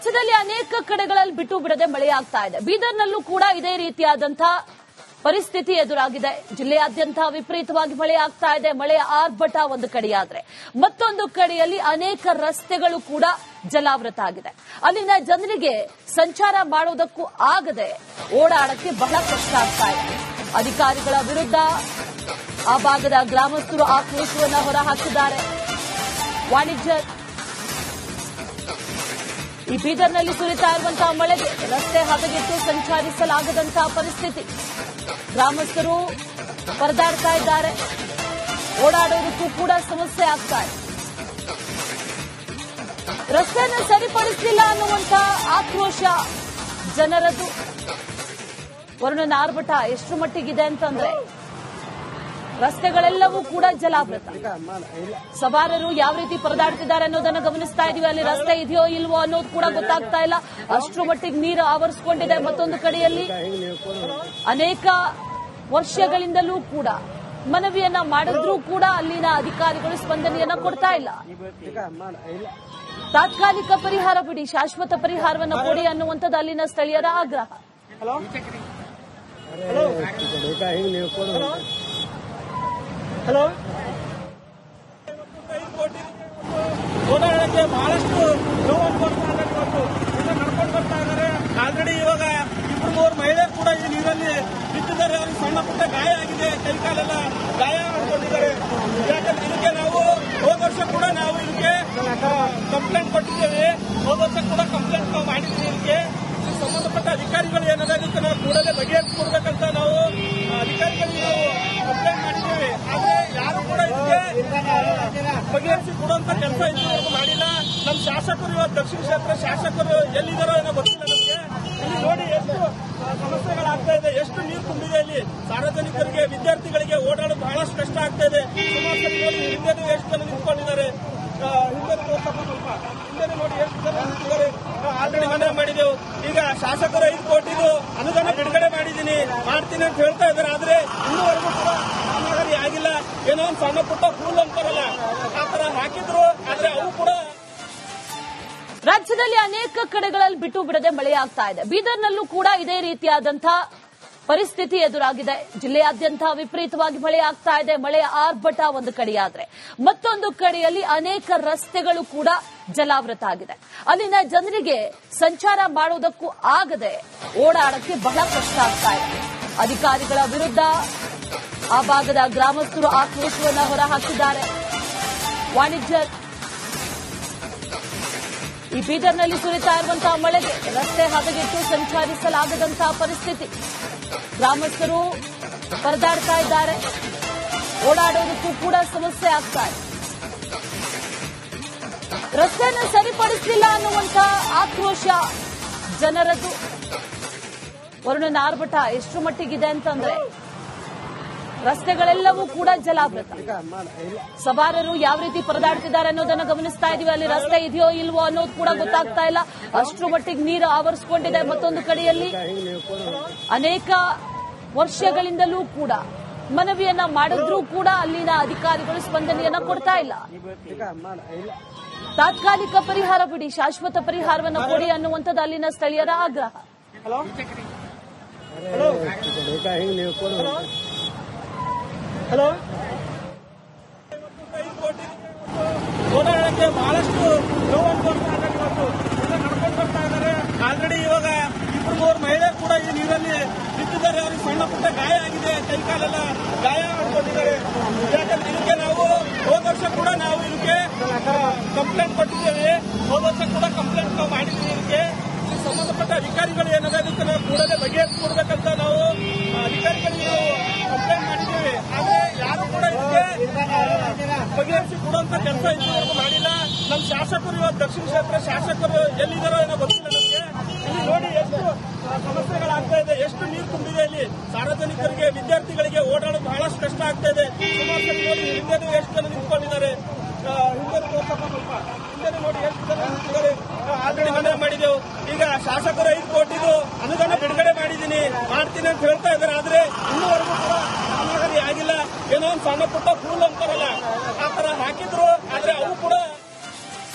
ರಾಜ್ಯದಲ್ಲಿ ಅನೇಕ ಕಡೆಗಳಲ್ಲಿ ಬಿಟ್ಟು ಬಿಡದೆ ಮಳೆಯಾಗ್ತಾ ಇದೆ. ಬೀದರ್ನಲ್ಲೂ ಕೂಡ ಇದೇ ರೀತಿಯಾದಂತಹ ಪರಿಸ್ಥಿತಿ ಎದುರಾಗಿದೆ. ಜಿಲ್ಲೆಯಾದ್ಯಂತ ವಿಪರೀತವಾಗಿ ಮಳೆ ಆಗ್ತಾ ಇದೆ. ಮಳೆಯ ಆರ್ಭಟ ಒಂದು ಕಡೆಯಾದ್ರೆ ಮತ್ತೊಂದು ಕಡೆಯಲ್ಲಿ ಅನೇಕ ರಸ್ತೆಗಳು ಕೂಡ ಜಲಾವೃತ ಆಗಿದೆ. ಅಲ್ಲಿನ ಜನರಿಗೆ ಸಂಚಾರ ಮಾಡೋದಕ್ಕೂ ಆಗದೆ ಓಡಾಡಕ್ಕೆ ಬಹಳ ಕಷ್ಟ ಆಗ್ತಾ ಇದೆ. ಅಧಿಕಾರಿಗಳ ವಿರುದ್ಧ ಆ ಭಾಗದ ಗ್ರಾಮಸ್ಥರು ಆಕ್ರೋಶವನ್ನು ಹೊರಹಾಕಿದ್ದಾರೆ. ವಾಣಿಜ್ಯ ಈ ಬೀದರ್ನಲ್ಲಿ ಸುರಿತಾ ಇರುವಂತಹ ಮಳೆಗೆ ರಸ್ತೆ ಹದಗೆಟ್ಟು ಸಂಚರಿಸಲಾಗದಂತಹ ಪರಿಸ್ಥಿತಿ. ಗ್ರಾಮಸ್ಥರು ಪರದಾಡ್ತಾ ಇದ್ದಾರೆ. ಓಡಾಡೋದಕ್ಕೂ ಕೂಡ ಸಮಸ್ಯೆ ಆಗ್ತಾ ಇದೆ. ರಸ್ತೆಯನ್ನು ಸರಿಪಡಿಸಲಿಲ್ಲ ಅನ್ನುವಂತ ಆಕ್ರೋಶ ಜನರದ್ದು. ವರುಣನ ಆರ್ಭಟ ಎಷ್ಟು ಮಟ್ಟಿಗಿದೆ ಅಂತಂದ್ರೆ ರಸ್ತೆಗಳೆಲ್ಲವೂ ಕೂಡ ಜಲಾವೃತ. ಸವಾರರು ಯಾವ ರೀತಿ ಪರದಾಡ್ತಿದ್ದಾರೆ ಅನ್ನೋದನ್ನು ಗಮನಿಸ್ತಾ ಇದೀವಿ. ಅಲ್ಲಿ ರಸ್ತೆ ಇದೆಯೋ ಇಲ್ವೋ ಅನ್ನೋದು ಕೂಡ ಗೊತ್ತಾಗ್ತಾ ಇಲ್ಲ. ಅಷ್ಟರ ಮಟ್ಟಿಗೆ ನೀರು ಆವರಿಸಿಕೊಂಡಿದೆ. ಮತ್ತೊಂದು ಕಡೆಯಲ್ಲಿ ಅನೇಕ ವರ್ಷಗಳಿಂದಲೂ ಕೂಡ ಮನವಿಯನ್ನ ಮಾಡಿದ್ರೂ ಕೂಡ ಅಲ್ಲಿನ ಅಧಿಕಾರಿಗಳು ಸ್ಪಂದನೆಯನ್ನ ಕೊಡ್ತಾ ಇಲ್ಲ. ತಾತ್ಕಾಲಿಕ ಪರಿಹಾರ ಬಿಡಿ, ಶಾಶ್ವತ ಪರಿಹಾರವನ್ನು ಕೊಡಿ ಅನ್ನುವಂಥದ್ದು ಅಲ್ಲಿನ ಸ್ಥಳೀಯರ ಆಗ್ರಹ. ಓಡಾಡಕ್ಕೆ ಬಹಳಷ್ಟು ನೋವನ್ನು ಕೊಡ್ತಾ ಇದ್ದಾರೆ. ನಡ್ಕೊಂಡು ಬರ್ತಾ ಇದ್ದಾರೆ. ಆಲ್ರೆಡಿ ಇವಾಗ 2-3 ಮಹಿಳೆ ಕೂಡ ಈ ನೀರಲ್ಲಿ ಬಿದ್ದಿದ್ದಾರೆ. ಅವ್ರಿಗೆ ಸಣ್ಣ ಪುಟ್ಟ ಗಾಯ ಆಗಿದೆ. ಕೈಕಾಲೆಲ್ಲ ಗಾಯ ಮಾಡ್ಕೊಂಡಿದ್ದಾರೆ. ಯಾಕಂದ್ರೆ ಇದಕ್ಕೆ ನಾವು ಹೋದ ವರ್ಷ ಕೂಡ ನಾವು ಇದಕ್ಕೆ ಕಂಪ್ಲೇಂಟ್ ಕೊಟ್ಟಿದ್ದೇವೆ. ಹೋದ ವರ್ಷ ಕೂಡ ಕಂಪ್ಲೇಂಟ್ ನಾವು ಮಾಡಿದ್ದೀವಿ. ಇದಕ್ಕೆ ಸಂಬಂಧಪಟ್ಟ ಅಧಿಕಾರಿಗಳು ಏನಾದ್ರೆ ಇದಕ್ಕೆ ನಾವು ಕೂಡಲೇ ಬಗೆಹರಿಸಿಕೊಡ್ಬೇಕಂತ ನಾವು ಅಧಿಕಾರಿಗಳಿಗೆ ನಾವು ಕಂಪ್ಲೇಂಟ್ ಮಾಡಿದ್ದೇವೆ. ಆದ್ರೆ ಯಾರು ಕೂಡ ಇದಕ್ಕೆ ಬಗೆಹರಿಸಿ ಕೊಡುವಂತ ಕೆಲಸ ಇದುವರೆಗೂ ಮಾಡಿಲ್ಲ. ನಮ್ಮ ಶಾಸಕರು ಇವತ್ತು ದಕ್ಷಿಣ ಕ್ಷೇತ್ರ ಶಾಸಕರು ಎಲ್ಲಿದ್ದಾರೋ ಏನೋ ಗೊತ್ತಿಲ್ಲ ನಮಗೆ. ಇಲ್ಲಿ ನೋಡಿ ಎಷ್ಟು ಸಮಸ್ಯೆಗಳಾಗ್ತಾ ಇದೆ, ಎಷ್ಟು ನೀರು ತುಂಬಿದೆ. ಇಲ್ಲಿ ಸಾರ್ವಜನಿಕರಿಗೆ ವಿದ್ಯಾರ್ಥಿಗಳಿಗೆ ಓಡಾಡಲು ಬಹಳಷ್ಟು ಕಷ್ಟ ಆಗ್ತಾ ಇದೆ. ಹಿಂದೆ ಎಷ್ಟು ಜನ ನಿಂತ್ಕೊಂಡಿದ್ದಾರೆ. ಹಿಂದೆ ಸ್ವಲ್ಪ ಹಿಂದೆ ನೋಡಿ ಎಷ್ಟು ಜನ ನಿಂತಿದ್ದಾರೆ. ಆಲ್ರೆಡಿ ಮನವಿ ಮಾಡಿದೆವು. ಈಗ ಶಾಸಕರು 5 ಕೋಟಿದು ಅನುದಾನ ಬಿಡುಗಡೆ ಮಾಡ್ತೀನಿ ಅಂತ ಹೇಳ್ತಾ ಇದ್ದಾರೆ. ಆದ್ರೆ ಇನ್ನೂವರೆಗೂ ಕೂಡ ಕಾಮಗಾರಿ ಆಗಿಲ್ಲ. ಏನೋ ಒಂದು ಸಣ್ಣ ಪುಟ್ಟ ಫೂಲ್ ಅಂತಾರಲ್ಲ ಆ ತರ ಹಾಕಿದ್ರು. ಆದ್ರೆ ಅವು ಕೂಡ ರಾಜ್ಯದಲ್ಲಿ ಅನೇಕ ಕಡೆಗಳಲ್ಲಿ ಬಿಟ್ಟು ಬಿಡದೆ ಮಳೆಯಾಗ್ತಾ ಇದೆ. ಬೀದರ್ನಲ್ಲೂ ಕೂಡ ಇದೇ ರೀತಿಯಾದಂತಹ ಪರಿಸ್ಥಿತಿ ಎದುರಾಗಿದೆ. ಜಿಲ್ಲೆಯಾದ್ಯಂತ ವಿಪರೀತವಾಗಿ ಮಳೆ ಆಗ್ತಾ ಇದೆ. ಮಳೆಯ ಆರ್ಭಟ ಒಂದು ಕಡೆಯಾದ್ರೆ ಮತ್ತೊಂದು ಕಡೆಯಲ್ಲಿ ಅನೇಕ ರಸ್ತೆಗಳು ಕೂಡ ಜಲಾವೃತ ಆಗಿದೆ. ಅಲ್ಲಿನ ಜನರಿಗೆ ಸಂಚಾರ ಮಾಡೋದಕ್ಕೂ ಆಗದೆ ಓಡಾಡಕ್ಕೆ ಬಹಳ ಕಷ್ಟ ಆಗ್ತಾ ಇದೆ. ಅಧಿಕಾರಿಗಳ ವಿರುದ್ಧ ಆ ಭಾಗದ ಗ್ರಾಮಸ್ಥರು ಆಕ್ರೋಶವನ್ನು ಹೊರಹಾಕಿದ್ದಾರೆ. ವಾಣಿಜ್ಯ ಈ ಬೀದರ್ನಲ್ಲಿ ಸುರಿತಾ ಇರುವಂತಹ ಮಳೆಗೆ ರಸ್ತೆ ಹದಗೆಟ್ಟು ಸಂಚರಿಸಲಾಗದಂತಹ ಪರಿಸ್ಥಿತಿ. ಗ್ರಾಮಸ್ಥರು ಪರದಾಡ್ತಾ ಇದ್ದಾರೆ. ಓಡಾಡೋದಕ್ಕೂ ಕೂಡ ಸಮಸ್ಯೆ ಆಗ್ತಾ ಇದೆ. ರಸ್ತೆಯನ್ನು ಸರಿಪಡಿಸಲಿಲ್ಲ ಅನ್ನುವಂತ ಆಕ್ರೋಶ ಜನರದ್ದು. ವರುಣನ ಆರ್ಭಟ ಎಷ್ಟು ಮಟ್ಟಿಗಿದೆ ಅಂತಂದ್ರೆ ರಸ್ತೆಗಳೆಲ್ಲವೂ ಕೂಡ ಜಲಾವೃತ. ಸವಾರರು ಯಾವ ರೀತಿ ಪರದಾಡ್ತಿದ್ದಾರೆ ಅನ್ನೋದನ್ನು ಗಮನಿಸ್ತಾ ಇದೀವಿ. ಅಲ್ಲಿ ರಸ್ತೆ ಇದೆಯೋ ಇಲ್ವೋ ಅನ್ನೋದು ಕೂಡ ಗೊತ್ತಾಗ್ತಾ ಇಲ್ಲ. ಅಷ್ಟರ ಮಟ್ಟಿಗೆ ನೀರು ಆವರಿಸಿಕೊಂಡಿದೆ. ಮತ್ತೊಂದು ಕಡೆಯಲ್ಲಿ ಅನೇಕ ವರ್ಷಗಳಿಂದಲೂ ಕೂಡ ಮನವಿಯನ್ನ ಮಾಡಿದ್ರೂ ಕೂಡ ಅಲ್ಲಿನ ಅಧಿಕಾರಿಗಳು ಸ್ಪಂದನೆಯನ್ನ ಕೊಡ್ತಾ ಇಲ್ಲ. ತಾತ್ಕಾಲಿಕ ಪರಿಹಾರ ಬಿಡಿ, ಶಾಶ್ವತ ಪರಿಹಾರವನ್ನು ಕೊಡಿ ಅನ್ನುವಂಥದ್ದು ಅಲ್ಲಿನ ಸ್ಥಳೀಯರ ಆಗ್ರಹ. ಓಡಾಡಕ್ಕೆ ಬಹಳಷ್ಟು ನೋವನ್ನು ಕೊಡ್ತಾ ಇದ್ದಾರೆ. ನಡ್ಕೊಂಡು ಬರ್ತಾ ಇದ್ದಾರೆ. ಆಲ್ರೆಡಿ ಇವಾಗ 2-3 ಮಹಿಳೆ ಕೂಡ ಈ ನೀರಲ್ಲಿ ಬಿದ್ದಿದ್ದಾರೆ. ಅವ್ರಿಗೆ ಸಣ್ಣ ಪುಟ್ಟ ಗಾಯ ಆಗಿದೆ. ಕೈಕಾಲೆಲ್ಲ ಗಾಯ ಮಾಡ್ಕೊಂಡಿದ್ದಾರೆ. ಯಾಕಂದ್ರೆ ಇದಕ್ಕೆ ನಾವು ಹೋದ ವರ್ಷ ಕೂಡ ನಾವು ಇದಕ್ಕೆ ಕಂಪ್ಲೇಂಟ್ ಕೊಟ್ಟಿದ್ದೇವೆ. ಹೋದ ವರ್ಷ ಕೂಡ ಕಂಪ್ಲೇಂಟ್ ನಾವು ಮಾಡಿದ್ದೀವಿ. ಇದಕ್ಕೆ ಸಂಬಂಧಪಟ್ಟ ಅಧಿಕಾರಿಗಳು ಏನಾದ್ರೆ ಇದಕ್ಕೆ ನಾವು ಕೂಡಲೇ ಬಗೆಹರಿಸಿಕೊಡ್ಬೇಕಂತ ನಾವು ಅಧಿಕಾರಿಗಳಿಗೆ ನಾವು ಕಂಪ್ಲೇಂಟ್ ಮಾಡಿದ್ದೇವೆ. ಆದ್ರೆ ಯಾರು ಕೂಡ ಇದಕ್ಕೆ ಬಗೆಹರಿಸಿ ಕೊಡುವಂತ ಕೆಲಸ ಇದುವರೆಗೂ ಮಾಡಿಲ್ಲ. ನಮ್ಮ ಶಾಸಕರು ಇವತ್ತು ದಕ್ಷಿಣ ಕ್ಷೇತ್ರ ಶಾಸಕರು ಎಲ್ಲಿದ್ದಾರೋ ಏನೋ ಗೊತ್ತಿಲ್ಲ ನಮಗೆ. ಇಲ್ಲಿ ನೋಡಿ ಎಷ್ಟು ಸಮಸ್ಯೆಗಳಾಗ್ತಾ ಇದೆ, ಎಷ್ಟು ನೀರು ತುಂಬಿದೆ. ಇಲ್ಲಿ ಸಾರ್ವಜನಿಕರಿಗೆ ವಿದ್ಯಾರ್ಥಿಗಳಿಗೆ ಓಡಾಡಲು ಬಹಳಷ್ಟು ಕಷ್ಟ ಆಗ್ತಾ ಇದೆ. ಹಿಂದೆ ಎಷ್ಟು ಜನ ನಿಂತ್ಕೊಂಡಿದ್ದಾರೆ. ಹಿಂದೆ ಸ್ವಲ್ಪ ಹಿಂದೆ ನೋಡಿ ಎಷ್ಟು ಜನ ನಿಂತಿದ್ದಾರೆ. ಆಲ್ರೆಡಿ ಮನವಿ ಮಾಡಿದೆವು. ಈಗ ಶಾಸಕರು 5 ಕೋಟಿದು ಅನುದಾನ ಬಿಡುಗಡೆ ಮಾಡ್ತೀನಿ ಅಂತ ಹೇಳ್ತಾ ಇದ್ದಾರೆ. ಆದ್ರೆ ಇನ್ನೂವರೆಗೂ ಕೂಡ ಕಾಮಗಾರಿ ಆಗಿಲ್ಲ. ಏನೋ ಒಂದು ಸಣ್ಣ ಪುಟ್ಟ ಫೂಲ್ ಅಂತಾರಲ್ಲ ಆ ತರ ಹಾಕಿದ್ರು. ಆದ್ರೆ ಅವು ಕೂಡ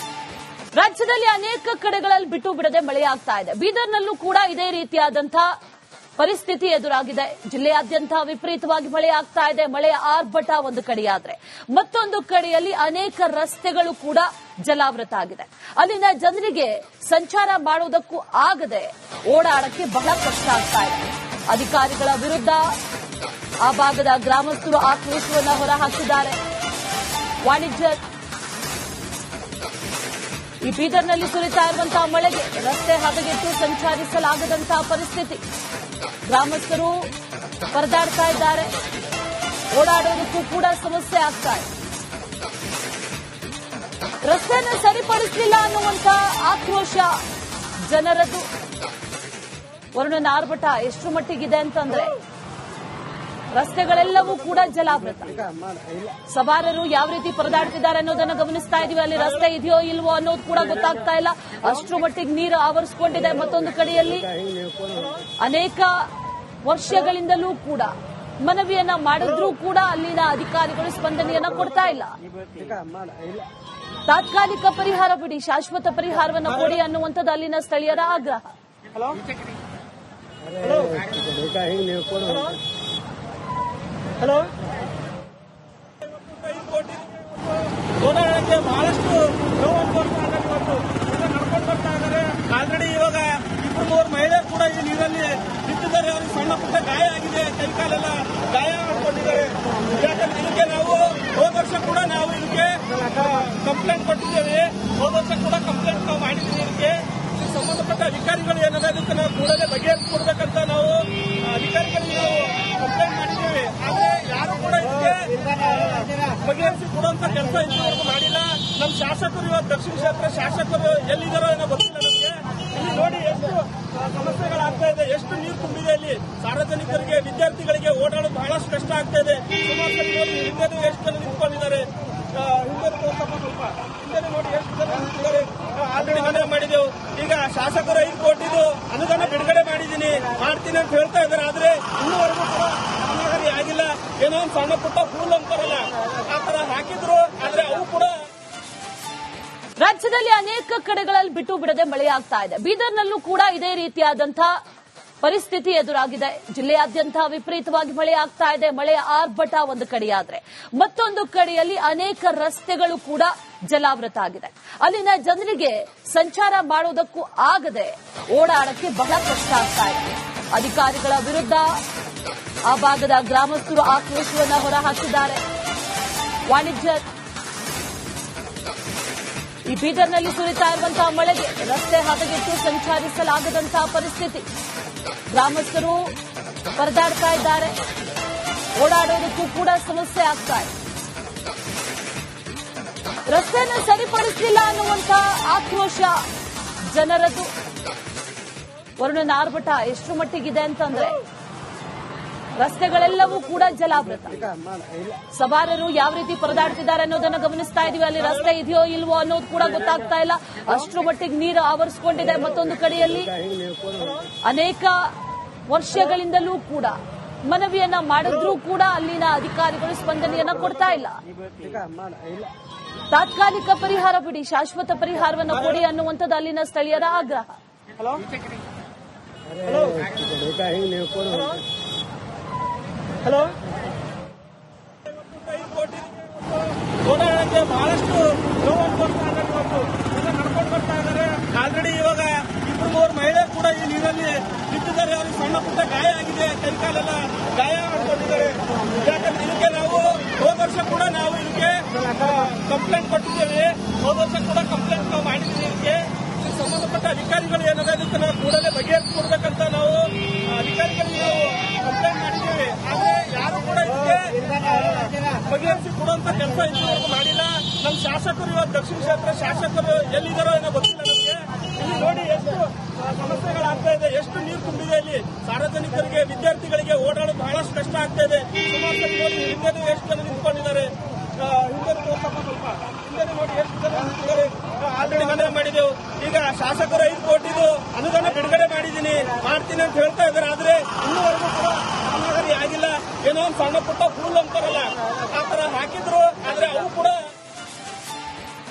ರಾಜ್ಯದಲ್ಲಿ ಅನೇಕ ಕಡೆಗಳಲ್ಲಿ ಬಿಟ್ಟು ಬಿಡದೆ ಮಳೆಯಾಗ್ತಾ ಇದೆ. ಬೀದರ್ನಲ್ಲೂ ಕೂಡ ಇದೇ ರೀತಿಯಾದಂತಹ ಪರಿಸ್ಥಿತಿ ಎದುರಾಗಿದೆ. ಜಿಲ್ಲೆಯಾದ್ಯಂತ ವಿಪರೀತವಾಗಿ ಮಳೆಯಾಗ್ತಾ ಇದೆ. ಮಳೆಯ ಆರ್ಭಟ ಒಂದು ಕಡೆಯಾದ್ರೆ ಮತ್ತೊಂದು ಕಡೆಯಲ್ಲಿ ಅನೇಕ ರಸ್ತೆಗಳು ಕೂಡ ಜಲಾವೃತ ಆಗಿದೆ. ಅಲ್ಲಿನ ಜನರಿಗೆ ಸಂಚಾರ ಮಾಡುವುದಕ್ಕೂ ಆಗದೆ ಓಡಾಡಕ್ಕೆ ಬಹಳ ಕಷ್ಟ ಆಗ್ತಾ ಇದೆ. ಅಧಿಕಾರಿಗಳ ವಿರುದ್ಧ ಆ ಭಾಗದ ಗ್ರಾಮಸ್ಥರು ಆಕ್ರೋಶವನ್ನು ಹೊರಹಾಕಿದ್ದಾರೆ. ವಾಣಿಜ್ಯ ಈ ಬೀದರ್ನಲ್ಲಿ ಸುರಿತಾ ಇರುವಂತಹ ಮಳೆಗೆ ರಸ್ತೆ ಹದಗೆಟ್ಟು ಸಂಚರಿಸಲಾಗದಂತಹ ಪರಿಸ್ಥಿತಿ. ಗ್ರಾಮಸ್ಥರು ಪರದಾಡ್ತಾ ಇದ್ದಾರೆ. ಓಡಾಡೋದಕ್ಕೂ ಕೂಡ ಸಮಸ್ಯೆ ಆಗ್ತಾ ಇದೆ. ರಸ್ತೆಯನ್ನು ಸರಿಪಡಿಸಲಿಲ್ಲ ಅನ್ನುವಂತ ಆಕ್ರೋಶ ಜನರದ್ದು. ವರುಣನ ಆರ್ಭಟ ಎಷ್ಟು ಮಟ್ಟಿಗಿದೆ ಅಂತಂದ್ರೆ ರಸ್ತೆಗಳೆಲ್ಲವೂ ಕೂಡ ಜಲಾವೃತ. ಸವಾರರು ಯಾವ ರೀತಿ ಪರದಾಡ್ತಿದ್ದಾರೆ ಅನ್ನೋದನ್ನು ಗಮನಿಸ್ತಾ ಇದೀವಿ. ಅಲ್ಲಿ ರಸ್ತೆ ಇದೆಯೋ ಇಲ್ವೋ ಅನ್ನೋದು ಕೂಡ ಗೊತ್ತಾಗ್ತಾ ಇಲ್ಲ. ಅಷ್ಟರ ಮಟ್ಟಿಗೆ ನೀರು ಆವರಿಸಿಕೊಂಡಿದೆ. ಮತ್ತೊಂದು ಕಡೆಯಲ್ಲಿ ಅನೇಕ ವರ್ಷಗಳಿಂದಲೂ ಕೂಡ ಮನವಿಯನ್ನ ಮಾಡಿದ್ರೂ ಕೂಡ ಅಲ್ಲಿನ ಅಧಿಕಾರಿಗಳು ಸ್ಪಂದನೆಯನ್ನ ಕೊಡ್ತಾ ಇಲ್ಲ. ತಾತ್ಕಾಲಿಕ ಪರಿಹಾರ ಬಿಡಿ, ಶಾಶ್ವತ ಪರಿಹಾರವನ್ನು ಕೊಡಿ ಅನ್ನುವಂಥದ್ದು ಅಲ್ಲಿನ ಸ್ಥಳೀಯರ ಆಗ್ರಹ. ಓಡಾಡಕ್ಕೆ ಬಹಳಷ್ಟು ನೋವು ಬರ್ತಾ ನಡ್ಕೊಂಡು ಬರ್ತಾ ಇದ್ದಾರೆ. ಆಲ್ರೆಡಿ ಇವಾಗ 2-3 ಮಹಿಳೆ ಕೂಡ ಈ ನೀರಲ್ಲಿ ಬಿದ್ದಿದ್ದಾರೆ. ಅವ್ರಿಗೆ ಸಣ್ಣ ಪುಟ್ಟ ಗಾಯ ಆಗಿದೆ. ಕೈಕಾಲೆಲ್ಲ ಗಾಯ ಮಾಡ್ಕೊಂಡಿದ್ದಾರೆ. ಯಾಕಂದ್ರೆ ಇದಕ್ಕೆ ನಾವು ಹೋದ ವರ್ಷ ಕೂಡ ನಾವು ಇದಕ್ಕೆ ಕಂಪ್ಲೇಂಟ್ ಕೊಟ್ಟಿದ್ದೇವೆ. ಹೋದ ವರ್ಷ ಕೂಡ ಕಂಪ್ಲೇಂಟ್ ನಾವು ಮಾಡಿದ್ದೀವಿ. ಇದಕ್ಕೆ ಸಂಬಂಧಪಟ್ಟ ಅಧಿಕಾರಿಗಳು ಏನಾದ್ರೆ ಅದಕ್ಕೆ ನಾವು ಕೂಡಲೇ ಬಗೆಹರಿಸಿಕೊಡ್ಬೇಕಂತ ನಾವು ಅಧಿಕಾರಿಗಳಿಗೆ ನಾವು ಕಂಪ್ಲೇಂಟ್ ಮಾಡಿದ್ದೇವೆ. ಆದ್ರೆ ಯಾರು ಕೂಡ ಇದಕ್ಕೆ ಬಗೆಹರಿಸಿ ಕೊಡುವಂತ ಕೆಲಸ ಇದುವರೆಗೂ ಮಾಡಿಲ್ಲ. ನಮ್ಮ ಶಾಸಕರು ಇವತ್ತು ದಕ್ಷಿಣ ಕ್ಷೇತ್ರ ಶಾಸಕರು ಎಲ್ಲಿದ್ದಾರೋ ಏನೋ ಗೊತ್ತಿಲ್ಲ ನಮಗೆ. ಇಲ್ಲಿ ನೋಡಿ ಎಷ್ಟು ಸಮಸ್ಯೆಗಳಾಗ್ತಾ ಇದೆ, ಎಷ್ಟು ನೀರು ತುಂಬಿದೆ. ಇಲ್ಲಿ ಸಾರ್ವಜನಿಕರಿಗೆ ವಿದ್ಯಾರ್ಥಿಗಳಿಗೆ ಓಡಾಡೋದು ಬಹಳಷ್ಟು ಕಷ್ಟ ಆಗ್ತಾ ಇದೆ. ಸುಮಾರು ಹಿಂದೆ ಎಷ್ಟು ಜನ ನಿಂತ್ಕೊಂಡಿದ್ದಾರೆ. ಹಿಂದೆ ಸ್ವಲ್ಪ ಹಿಂದೆ ನೋಡಿ ಎಷ್ಟು ಜನ ನಿಂತಿದ್ದಾರೆ. ಆಲ್ರೆಡಿ ಮನವಿ ಮಾಡಿದೆವು. ಈಗ ಶಾಸಕರು 5 ಕೋಟಿದು ಅನುದಾನ ಬಿಡುಗಡೆ ಮಾಡ್ತೀನಿ ಅಂತ ಹೇಳ್ತಾ ಇದ್ದಾರೆ. ಆದ್ರೆ ಇನ್ನೂವರೆಗೂ ಕೂಡ ಕಾಮಗಾರಿ ಆಗಿಲ್ಲ. ಏನೋ ಒಂದು ಸಣ್ಣ ಪುಟ್ಟ ಫೂಲ್ ಅಂತಾರಲ್ಲ ಆ ತರ ಹಾಕಿದ್ರು. ಆದ್ರೆ ಅವು ಕೂಡ ರಾಜ್ಯದಲ್ಲಿ ಅನೇಕ ಕಡೆಗಳಲ್ಲಿ ಬಿಟ್ಟು ಬಿಡದೆ ಮಳೆಯಾಗ್ತಾ ಇದೆ. ಬೀದರ್ನಲ್ಲೂ ಕೂಡ ಇದೇ ರೀತಿಯಾದಂತಹ ಪರಿಸ್ಥಿತಿ ಎದುರಾಗಿದೆ. ಜಿಲ್ಲೆಯಾದ್ಯಂತ ವಿಪರೀತವಾಗಿ ಮಳೆಯಾಗ್ತಾ ಇದೆ. ಮಳೆಯ ಆರ್ಭಟ ಒಂದು ಕಡೆಯಾದ್ರೆ ಮತ್ತೊಂದು ಕಡೆಯಲ್ಲಿ ಅನೇಕ ರಸ್ತೆಗಳು ಕೂಡ ಜಲಾವೃತ ಆಗಿದೆ. ಅಲ್ಲಿನ ಜನರಿಗೆ ಸಂಚಾರ ಮಾಡುವುದಕ್ಕೂ ಆಗದೆ ಓಡಾಡಕ್ಕೆ ಬಹಳ ಕಷ್ಟ ಆಗ್ತಾ ಇದೆ. ಅಧಿಕಾರಿಗಳ ವಿರುದ್ಧ ಆ ಭಾಗದ ಗ್ರಾಮಸ್ಥರು ಆಕ್ರೋಶವನ್ನು ಹೊರಹಾಕಿದ್ದಾರೆ. ವಾಣಿಜ್ಯ ಈ ಬೀದರ್ನಲ್ಲಿ ಸುರಿತಾ ಇರುವಂತಹ ಮಳೆಗೆ ರಸ್ತೆ ಹದಗೆಟ್ಟು ಸಂಚರಿಸಲಾಗದಂತಹ ಪರಿಸ್ಥಿತಿ. ಗ್ರಾಮಸ್ಥರು ಪರದಾಡ್ತಾ ಇದ್ದಾರೆ. ಓಡಾಡೋದಕ್ಕೂ ಕೂಡ ಸಮಸ್ಯೆ ಆಗ್ತಾ ಇದೆ. ರಸ್ತೆಯನ್ನು ಸರಿಪಡಿಸಲಿಲ್ಲ ಅನ್ನುವಂತ ಆಕ್ರೋಶ ಜನರದ್ದು. ವರುಣನ ಆರ್ಭಟ ಎಷ್ಟು ಮಟ್ಟಿಗಿದೆ ಅಂತಂದ್ರೆ ರಸ್ತೆಗಳೆಲ್ಲವೂ ಕೂಡ ಜಲಾವೃತ. ಸವಾರರು ಯಾವ ರೀತಿ ಪರದಾಡ್ತಿದ್ದಾರೆ ಅನ್ನೋದನ್ನು ಗಮನಿಸ್ತಾ ಇದೀವಿ. ಅಲ್ಲಿ ರಸ್ತೆ ಇದೆಯೋ ಇಲ್ವೋ ಅನ್ನೋದು ಕೂಡ ಗೊತ್ತಾಗ್ತಾ ಇಲ್ಲ. ಅಷ್ಟರ ಮಟ್ಟಿಗೆ ನೀರು ಆವರಿಸಿಕೊಂಡಿದೆ. ಮತ್ತೊಂದು ಕಡೆಯಲ್ಲಿ ಅನೇಕ ವರ್ಷಗಳಿಂದಲೂ ಕೂಡ ಮನವಿಯನ್ನ ಮಾಡಿದ್ರೂ ಕೂಡ ಅಲ್ಲಿನ ಅಧಿಕಾರಿಗಳು ಸ್ಪಂದನೆಯನ್ನ ಕೊಡ್ತಾ ಇಲ್ಲ. ತಾತ್ಕಾಲಿಕ ಪರಿಹಾರ ಬಿಡಿ, ಶಾಶ್ವತ ಪರಿಹಾರವನ್ನು ಕೊಡಿ ಅನ್ನುವಂಥದ್ದು ಅಲ್ಲಿನ ಸ್ಥಳೀಯರ ಆಗ್ರಹ. ಓಡಾಡಕ್ಕೆ ಬಹಳಷ್ಟು ನೋವು ನಡ್ಕೊಂಡು ಬರ್ತಾ ಇದ್ದಾರೆ. ಆಲ್ರೆಡಿ ಇವಾಗ 2-3 ಮಹಿಳೆ ಕೂಡ ಈ ನೀರಲ್ಲಿ ಬಿದ್ದಿದ್ದಾರೆ. ಅವ್ರಿಗೆ ಸಣ್ಣ ಪುಟ್ಟ ಗಾಯ ಆಗಿದೆ. ಕೈಕಾಲೆಲ್ಲ ಗಾಯ ಮಾಡ್ಕೊಂಡಿದ್ದಾರೆ. ಯಾಕಂದ್ರೆ ಇದಕ್ಕೆ ನಾವು ಹೋದ ವರ್ಷ ಕೂಡ ನಾವು ಇದಕ್ಕೆ ಕಂಪ್ಲೇಂಟ್ ಕೊಟ್ಟಿದ್ದೇವೆ. ಹೋದ ವರ್ಷ ಕೂಡ ಕಂಪ್ಲೇಂಟ್ ನಾವು ಮಾಡಿದ್ದೀವಿ. ಇದಕ್ಕೆ ಸಂಬಂಧಪಟ್ಟ ಅಧಿಕಾರಿಗಳು ಏನಾದ್ರೆ ಅದಕ್ಕೆ ನಾವು ಕೂಡಲೇ ಬಗೆಹರಿಸಿಕೊಡ್ಬೇಕಂತ ನಾವು ಅಧಿಕಾರಿಗಳಿಗೆ ನಾವು ಕಂಪ್ಲೇಂಟ್ ಮಾಡಿದ್ದೇವೆ. ಆದ್ರೆ ಯಾರು ಕೂಡ ಇದಕ್ಕೆ ಬಗೆಹರಿಸಿ ಕೊಡುವಂತ ಕೆಲಸ ಇದುವರೆಗೂ ಮಾಡಿಲ್ಲ. ನಮ್ಮ ಶಾಸಕರು ಇವತ್ತು ದಕ್ಷಿಣ ಕ್ಷೇತ್ರ ಶಾಸಕರು ಎಲ್ಲಿದ್ದಾರೋ ಏನೋ ಗೊತ್ತಿಲ್ಲ ನಮಗೆ. ಇಲ್ಲಿ ನೋಡಿ ಎಷ್ಟು ಸಮಸ್ಯೆಗಳಾಗ್ತಾ ಇದೆ, ಎಷ್ಟು ನೀರು ತುಂಬಿದೆ. ಇಲ್ಲಿ ಸಾರ್ವಜನಿಕರಿಗೆ ವಿದ್ಯಾರ್ಥಿಗಳಿಗೆ ಓಡಾಡೋದು ಬಹಳಷ್ಟು ಕಷ್ಟ ಆಗ್ತಾ ಇದೆ. ಸುಮಾರು ಹಿಂದೆ ಎಷ್ಟು ಜನ ನಿಂತ್ಕೊಂಡಿದ್ದಾರೆ. ಹಿಂದೆ ಸ್ವಲ್ಪ ಹಿಂದೆ ನೋಡಿ ಎಷ್ಟು ಜನ ನಿಂತಿದ್ದಾರೆ. ಆಲ್ರೆಡಿ ಮನವಿ ಮಾಡಿದೆವು. ಈಗ ಶಾಸಕರು 5 ಕೋಟಿದು ಅನುದಾನ ಬಿಡುಗಡೆ ಮಾಡ್ತೀನಿ ಅಂತ ಹೇಳ್ತಾ ಇದ್ದಾರೆ. ಆದ್ರೆ ಇನ್ನೂವರೆಗೂ ಕೂಡ ಕಾಮಗಾರಿ ಆಗಿಲ್ಲ. ಏನೋ ಒಂದು ಸಣ್ಣ ಪುಟ್ಟ ಫೂಲ್ ಅಂತಾರಲ್ಲ ಆ ತರ ಹಾಕಿದ್ರು.